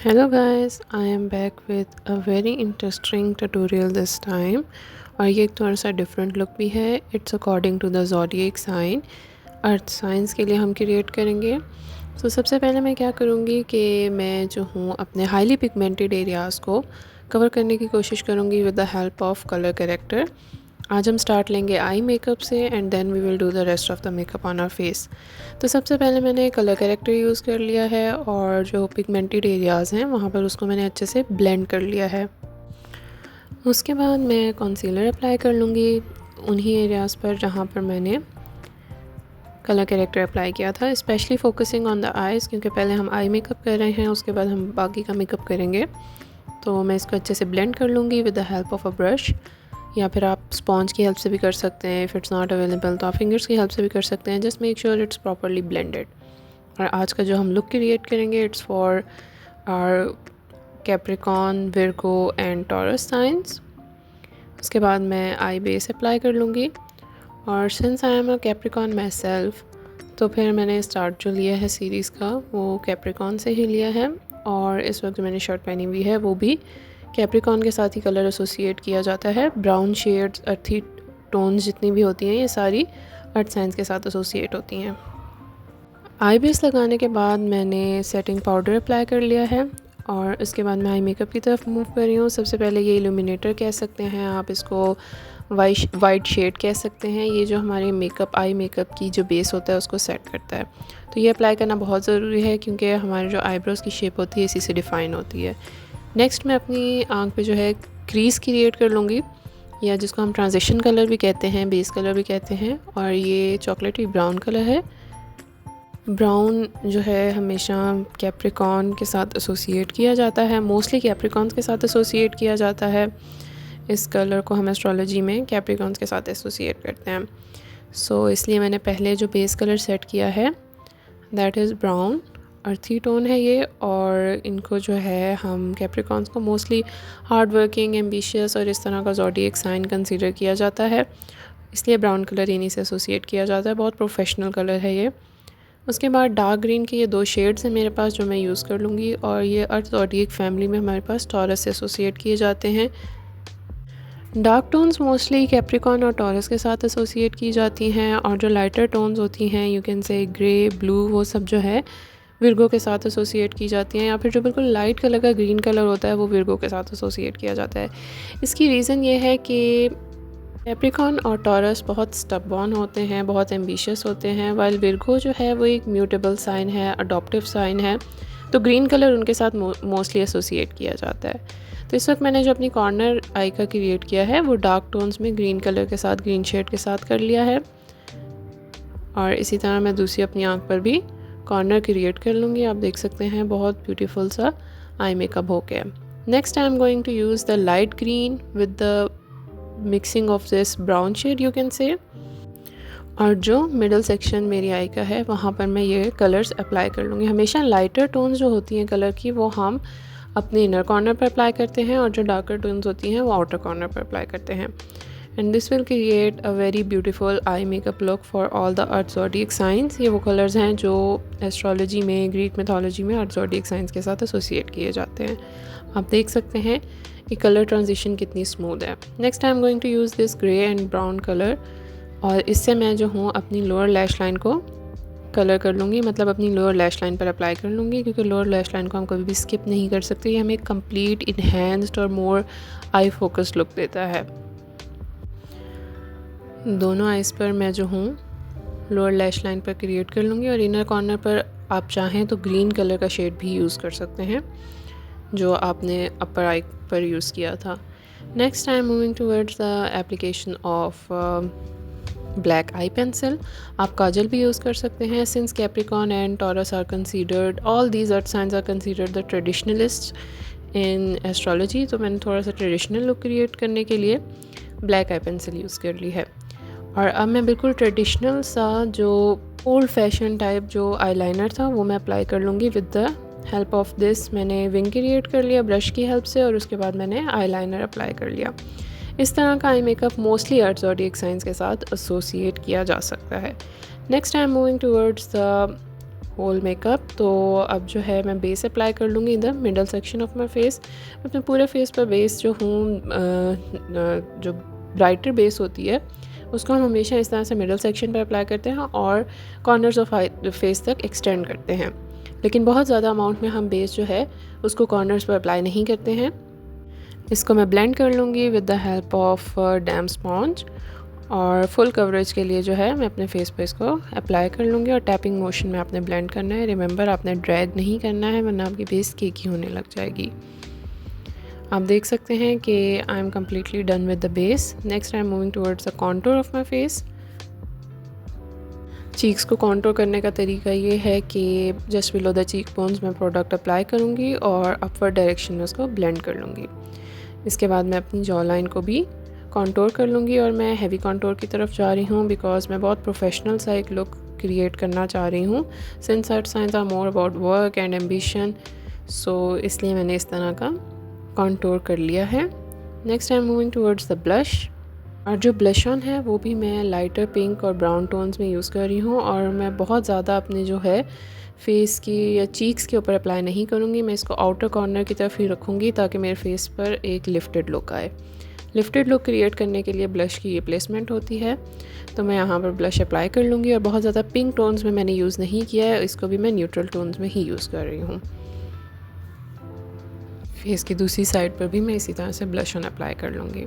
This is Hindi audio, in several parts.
Hello guys, I am back with a very interesting tutorial this time और ये एक थोड़ा सा डिफरेंट लुक भी है। It's according to the zodiac sign, earth signs के लिए हम क्रिएट करेंगे। सबसे पहले मैं क्या करूँगी कि मैं जो हूँ अपने हाईली पिगमेंटेड एरियाज़ को कवर करने की कोशिश करूँगी with the help of colour corrector. आज हम स्टार्ट लेंगे आई मेकअप से and then we will do the rest of the makeup on our face. तो सबसे पहले मैंने कलर करेक्टर यूज़ कर लिया है और जो पिगमेंटेड एरियाज़ हैं वहाँ पर उसको मैंने अच्छे से ब्लेंड कर लिया है। उसके बाद मैं कंसीलर अप्लाई कर लूँगी उन्हीं एरियाज़ पर जहाँ पर मैंने कलर करेक्टर अप्लाई किया था, specially focusing on the eyes, क्योंकि पहले हम आई मेकअप कर रहे हैं, उसके बाद हम बाकी का मेकअप करेंगे। तो मैं इसको अच्छे से ब्लेंड कर लूँगी with the help of a brush, या फिर आप स्पॉन्ज की हेल्प से भी कर सकते हैं। इफ़ इट्स नॉट अवेलेबल तो आप फिंगर्स की हेल्प से भी कर सकते हैं। Just make sure it's properly blended. और आज का जो हम लुक क्रिएट करेंगे it's for our Capricorn, Virgo and Taurus signs. उसके बाद मैं आई बेस अप्लाई कर लूँगी और since I am a Capricorn myself, तो फिर मैंने स्टार्ट जो लिया है सीरीज़ का वो कैप्रिकॉन से ही लिया है। और इस वक्त जो मैंने शर्ट पहनी हुई है वो भी कैप्रिकॉन के साथ ही कलर एसोसिएट किया जाता है। ब्राउन शेड्स, अर्थी टोन्स जितनी भी होती हैं ये सारी अर्थ साइंस के साथ एसोसिएट होती हैं। आई बेस लगाने के बाद मैंने सेटिंग पाउडर अप्लाई कर लिया है और इसके बाद मैं आई मेकअप की तरफ मूव कर रही हूँ। सबसे पहले ये इल्यूमिनेटर कह सकते हैं आप इसको, वाइट शेड कह सकते हैं। ये जो हमारे आई मेकअप की जो बेस होता है उसको सेट करता है। तो ये अप्लाई करना बहुत ज़रूरी है क्योंकि हमारे जो आईब्रोज़ की शेप होती है इसी से डिफ़ाइन होती है। नेक्स्ट मैं अपनी आँख पे जो है क्रीज़ क्रिएट कर लूँगी, या जिसको हम ट्रांजिशन कलर भी कहते हैं, बेस कलर भी कहते हैं। और ये चॉकलेटी ब्राउन कलर है। ब्राउन जो है हमेशा कैप्रिकॉन के साथ एसोसिएट किया जाता है, मोस्टली कैप्रिकॉन्स के साथ एसोसिएट किया जाता है। इस कलर को हम एस्ट्रोलॉजी में कैप्रिकॉन्स के साथ एसोसिएट करते हैं। इसलिए मैंने पहले जो बेस कलर सेट किया है दैट इज़ ब्राउन, अर्थी टोन है ये। और इनको जो है हम कैप्रिकॉन्स को मोस्टली हार्ड वर्किंग, एम्बिशियस और इस तरह का ज़ोडिएक साइन कंसीडर किया जाता है, इसलिए ब्राउन कलर इन्हीं से एसोसिएट किया जाता है। बहुत प्रोफेशनल कलर है ये। उसके बाद डार्क ग्रीन के ये 2 शेड्स हैं मेरे पास जो मैं यूज़ कर लूँगी। और ये अर्थ ज़ोडिएक फैमिली में हमारे पास टॉरस से एसोसिएट किए जाते हैं। डार्क टोन्स मोस्टली कैप्रिकॉन और टॉरस के साथ एसोसिएट की जाती हैं, और जो लाइटर टोन्स होती हैं यू कैन से ग्रे, ब्लू, वो सब जो है विर्गो के साथ एसोसिएट की जाती हैं। या फिर जो बिल्कुल लाइट कलर का ग्रीन कलर होता है वो विर्गो के साथ एसोसिएट किया जाता है। इसकी रीज़न ये है कि कैप्रिकॉन और टॉरस बहुत स्टबॉर्न होते हैं, बहुत एम्बिशियस होते हैं, वाइल विर्गो जो है वो एक म्यूटेबल साइन है, अडॉप्टिव साइन है। तो ग्रीन कलर उनके साथ मोस्टली एसोसिएट किया जाता है। तो इस वक्त मैंने जो अपनी कॉर्नर आई का क्रिएट किया है वो डार्क टोन्स में ग्रीन कलर के साथ, ग्रीन शेड के साथ कर लिया है। और इसी तरह मैं दूसरी अपनी आँख पर भी कॉर्नर क्रिएट कर लूँगी। आप देख सकते हैं बहुत ब्यूटीफुल सा आई मेकअप हो गया। Next I am going to use the light green with the mixing of this brown shade you can say. और जो मिडल सेक्शन मेरी आई का है वहाँ पर मैं ये कलर्स अप्लाई कर लूँगी। हमेशा लाइटर टोन्स जो होती हैं कलर की वो हम अपने इनर कॉर्नर पर अप्लाई करते हैं, और जो डार्कर टोन्स होती हैं वो आउटर कॉर्नर पर अप्लाई करते हैं। And this will create a very beautiful eye makeup look for all the earth zodiac science. ये वो कलर्स हैं जो एस्ट्रोलॉजी में, ग्रीक मिथोलॉजी में अर्थ ज़ोडिएक साइंस के साथ एसोसिएट किए जाते हैं। आप देख सकते हैं कि कलर ट्रांजिशन कितनी स्मूथ है। Next I am going to use this grey and brown colour, और इससे मैं जो हूँ अपनी लोअर लैश लाइन को कलर कर लूँगी, मतलब अपनी लोअर लैश लाइन पर अप्लाई कर लूँगी, क्योंकि लोअर लैश लाइन को हम कभी भी स्किप नहीं कर सकते। ये हमें एक कंप्लीट, इन्हेंस्ड और मोर आई फोकस्ड लुक देता है। दोनों आइज़ पर मैं जो हूँ लोअर लैश लाइन पर क्रिएट कर लूँगी, और इनर कॉर्नर पर आप चाहें तो ग्रीन कलर का शेड भी यूज़ कर सकते हैं जो आपने अपर आई पर यूज़ किया था। Next I am moving towards the application of black eye pencil. आप काजल भी यूज़ कर सकते हैं। Since Capricorn and Taurus are considered, all these earth signs are considered the traditionalist in astrology, तो मैंने थोड़ा सा ट्रेडिशनल लुक क्रिएट करने के लिए ब्लैक आई पेंसिल यूज़ कर ली है। और अब मैं बिल्कुल ट्रेडिशनल सा जो ओल्ड फैशन टाइप जो आईलाइनर था वो मैं अप्लाई कर लूँगी with the help of this. मैंने विंग क्रिएट कर लिया ब्रश की हेल्प से, और उसके बाद मैंने आईलाइनर अप्लाई कर लिया। इस तरह का eye makeup mostly earth zodiac signs के साथ एसोसिएट किया जा सकता है। Next I am moving towards the whole makeup. तो अब जो है मैं बेस अप्लाई कर लूँगी in the middle section of my face. अपने पूरे फेस पर बेस जो जो ब्राइटर बेस होती है उसको हम हमेशा इस तरह से मिडल सेक्शन पर अप्लाई करते हैं और कॉर्नर्स ऑफ फेस तक एक्सटेंड करते हैं, लेकिन बहुत ज़्यादा अमाउंट में हम बेस जो है उसको कॉर्नर्स पर अप्लाई नहीं करते हैं। इसको मैं ब्लेंड कर लूँगी with the help of dam sponge, और फुल कवरेज के लिए जो है मैं अपने फेस पे इसको अप्लाई कर लूँगी और टैपिंग मोशन में आपने ब्लेंड करना है। रिमेंबर, आपने ड्रैग नहीं करना है वरना आपकी बेस केकी होने लग जाएगी। आप देख सकते हैं कि I am completely done with the base. Next I am moving towards the contour of my face. Cheeks को कॉन्टूर करने का तरीका ये है कि just below the cheek bones मैं प्रोडक्ट अप्लाई करूँगी और अपवर्ड डायरेक्शन में उसको ब्लेंड कर लूँगी। इसके बाद मैं अपनी जॉ लाइन को भी कॉन्टूर कर लूँगी और मैं हैवी कॉन्टूर की तरफ जा रही हूँ बिकॉज मैं बहुत प्रोफेशनल सा एक लुक क्रिएट करना चाह रही हूँ। Since art science are more about work and ambition, so इसलिए मैंने इस तरह का कॉन्टूर कर लिया है। Next I am moving towards the blush, और जो ब्लश ऑन है वो भी मैं लाइटर पिंक और ब्राउन टोन्स में यूज़ कर रही हूँ, और मैं बहुत ज़्यादा अपने जो है फेस की या चीक्स के ऊपर अप्लाई नहीं करूँगी। मैं इसको आउटर कॉर्नर की तरफ ही रखूँगी ताकि मेरे फेस पर एक लिफ्टेड लुक आए। लिफ्टेड लुक क्रिएट करने के लिए ब्लश की ये प्लेसमेंट होती है। तो मैं यहाँ पर ब्लश अप्लाई कर लूँगी, और बहुत ज़्यादा पिंक टोन्स में मैंने यूज़ नहीं किया है, इसको भी मैं न्यूट्रल टोन्स में ही यूज़ कर रही हूँ। फेस की दूसरी साइड पर भी मैं इसी तरह से ब्लश ऑन अप्लाई कर लूँगी।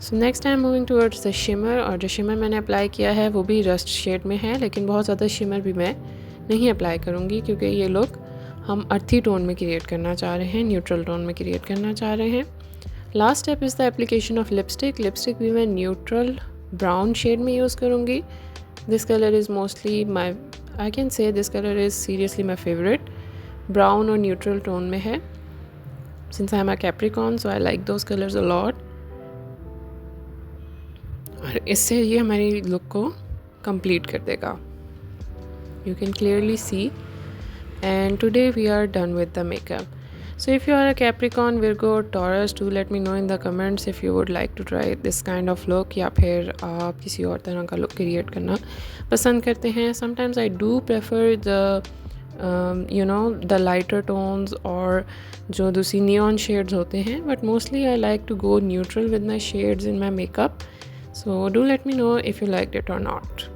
So next I am moving towards the shimmer, और जो शिमर मैंने अप्लाई किया है वो भी रस्ट शेड में है, लेकिन बहुत ज़्यादा शिमर भी मैं नहीं अप्लाई करूँगी क्योंकि ये लुक हम अर्थी टोन में क्रिएट करना चाह रहे हैं, न्यूट्रल टोन में क्रिएट करना चाह रहे हैं। Last step is the application of lipstick. Lipstick भी मैं न्यूट्रल ब्राउन शेड में यूज़ करूँगी। This colour is mostly my, I can say this colour is seriously my favourite. Brown और न्यूट्रल टोन में है। Since I am a Capricorn so I like those colours a lot, और इससे ये हमारी लुक को कंप्लीट कर देगा। You can clearly see, and today we are done with the makeup. So if you are a Capricorn, Virgo, Taurus, do let me know in the comments if you would like to try this kind of look, या फिर आप किसी और तरह का लुक क्रिएट करना पसंद करते हैं। Sometimes I do prefer the lighter tones और जो दूसरी neon shades होते हैं, but mostly I like to go neutral with my shades in my makeup. So do let me know if you liked it or not.